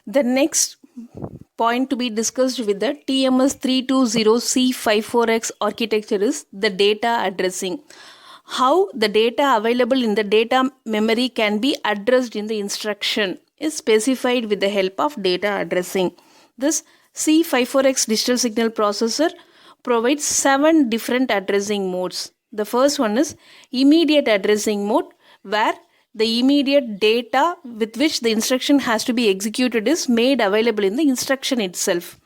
The next point to be discussed with the TMS320C54X architecture is the data addressing. How the data available in the data memory can be addressed in the instruction is specified with the help of data addressing. This C54X digital signal processor provides 7 different addressing modes. The first one is immediate addressing mode, where the immediate data with which the instruction has to be executed is made available in the instruction itself.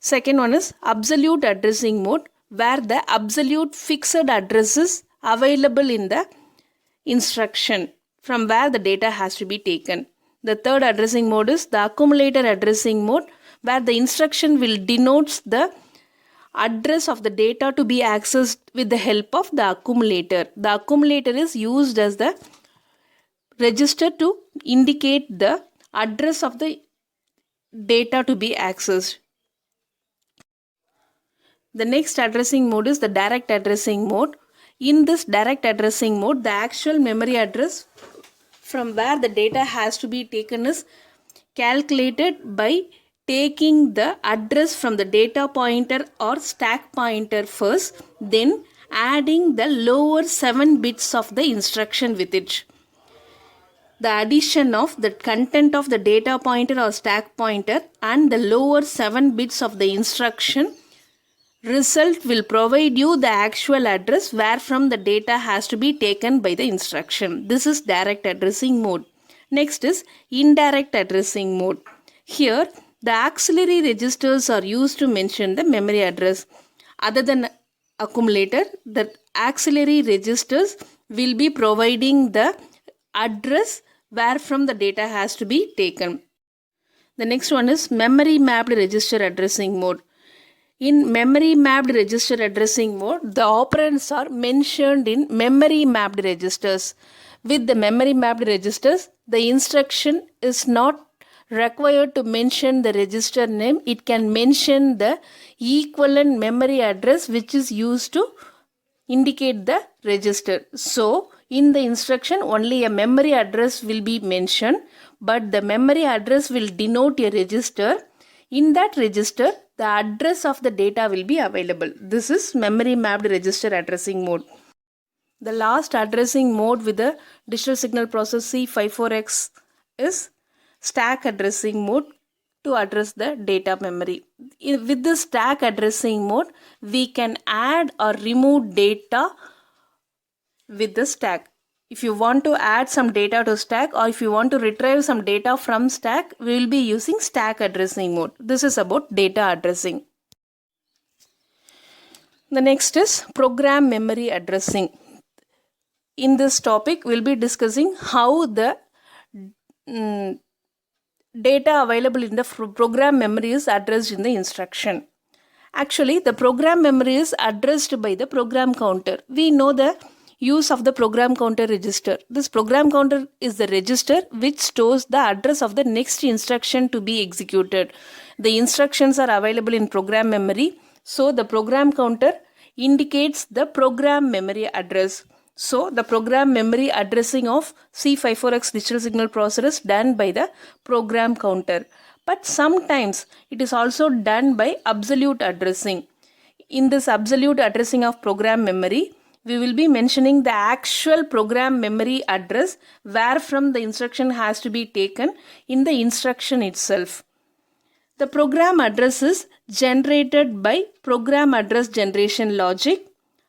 Second one is absolute addressing mode, where the absolute fixed address is available in the instruction from where the data has to be taken. The third addressing mode is the accumulator addressing mode, where the instruction will denote the address of the data to be accessed with the help of the accumulator. The accumulator is used as the register to indicate the address of the data to be accessed. The next addressing mode is the direct addressing mode. In this direct addressing mode, the actual memory address from where the data has to be taken is calculated by taking the address from the data pointer or stack pointer first, then adding the lower 7 bits of the instruction with it. The addition of the content of the data pointer or stack pointer and the lower 7 bits of the instruction result will provide you the actual address where from the data has to be taken by the instruction. This is direct addressing mode. Next is indirect addressing mode. Here the auxiliary registers are used to mention the memory address. Other than accumulator, the auxiliary registers will be providing the address where from the data has to be taken. The next one is memory mapped register addressing mode. In memory mapped register addressing mode, the operands are mentioned in memory mapped registers. With the memory mapped registers, the instruction is not required to mention the register name. It can mention the equivalent memory address which is used to indicate the register. So, in the instruction only a memory address will be mentioned, but the memory address will denote a register. In that register, the address of the data will be available. This is memory mapped register addressing mode. The last addressing mode with the digital signal process C54X is stack addressing mode to address the data memory. With the stack addressing mode, we can add or remove data with the stack. If you want to add some data to stack or if you want to retrieve some data from stack, we will be using stack addressing mode. This is about data addressing. The next is program memory addressing. In this topic, we will be discussing how the data available in the program memory is addressed in the instruction. Actually, the program memory is addressed by the program counter. We know the use of the program counter register. This program counter is the register which stores the address of the next instruction to be executed. The instructions are available in program memory. So, the program counter indicates the program memory address. So, the program memory addressing of C54X digital signal processor is done by the program counter. But sometimes it is also done by absolute addressing. In this absolute addressing of program memory, we will be mentioning the actual program memory address where from the instruction has to be taken in the instruction itself. The program address is generated by program address generation logic,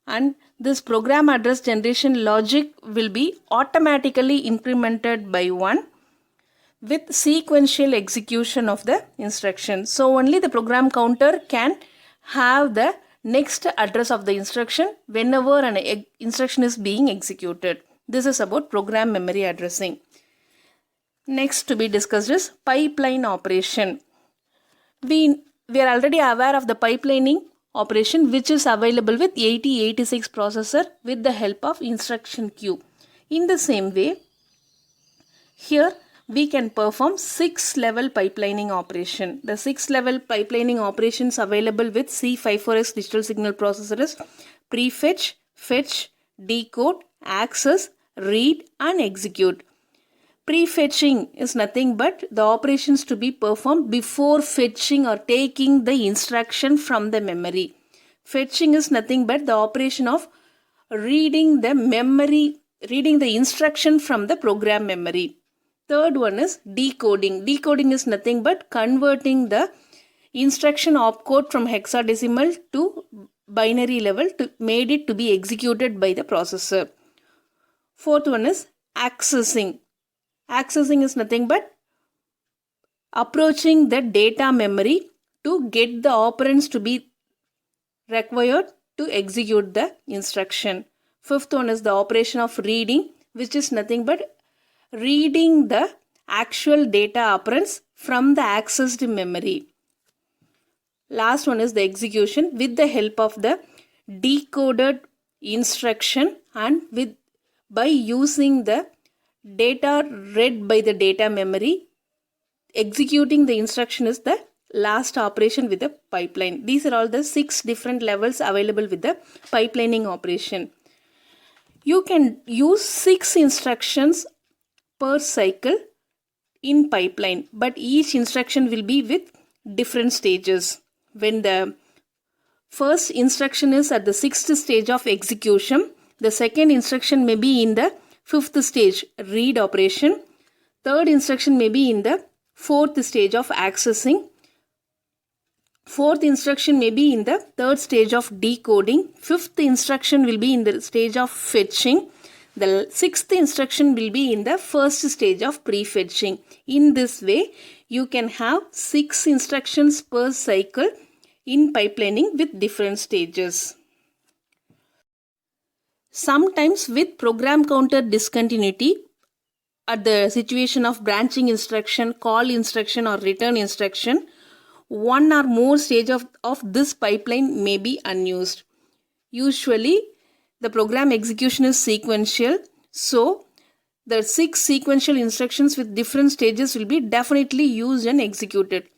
and this program address generation logic will be automatically incremented by 1 with sequential execution of the instruction. So only the program counter can have the next address of the instruction whenever an instruction is being executed. This is about program memory addressing. Next to be discussed is pipeline operation. We are already aware of the pipelining operation which is available with 8086 processor with the help of instruction queue. In the same way, here we can perform 6 level pipelining operation. The 6 level pipelining operations available with C54X digital signal processor is prefetch, fetch, decode, access, read and execute. Prefetching is nothing but the operations to be performed before fetching or taking the instruction from the memory. Fetching is nothing but the operation of reading the instruction from the program memory. Third one is decoding. Decoding is nothing but converting the instruction opcode from hexadecimal to binary level to made it to be executed by the processor. Fourth one is accessing. Accessing is nothing but approaching the data memory to get the operands to be required to execute the instruction. Fifth one is the operation of reading, which is nothing but reading the actual data operands from the accessed memory. Last one is the execution with the help of the decoded instruction and by using the data read by the data memory. Executing the instruction is the last operation with the pipeline. These are all the 6 different levels available with the pipelining operation. You can use 6 instructions per cycle in pipeline, but each instruction will be with different stages. When the first instruction is at the 6th stage of execution, the second instruction may be in the 5th stage, read operation. Third instruction may be in the 4th stage of accessing. Fourth instruction may be in the 3rd stage of decoding. 5th instruction will be in the stage of fetching. The 6th instruction will be in the 1st stage of prefetching. In this way, you can have 6 instructions per cycle in pipelining with different stages. Sometimes with program counter discontinuity, at the situation of branching instruction, call instruction or return instruction, one or more stage of this pipeline may be unused. Usually, the program execution is sequential, so the 6 sequential instructions with different stages will be definitely used and executed.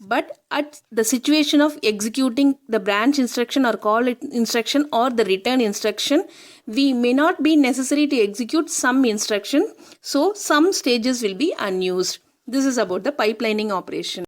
But at the situation of executing the branch instruction or call instruction or the return instruction, we may not be necessary to execute some instruction, so some stages will be unused. This is about the pipelining operation.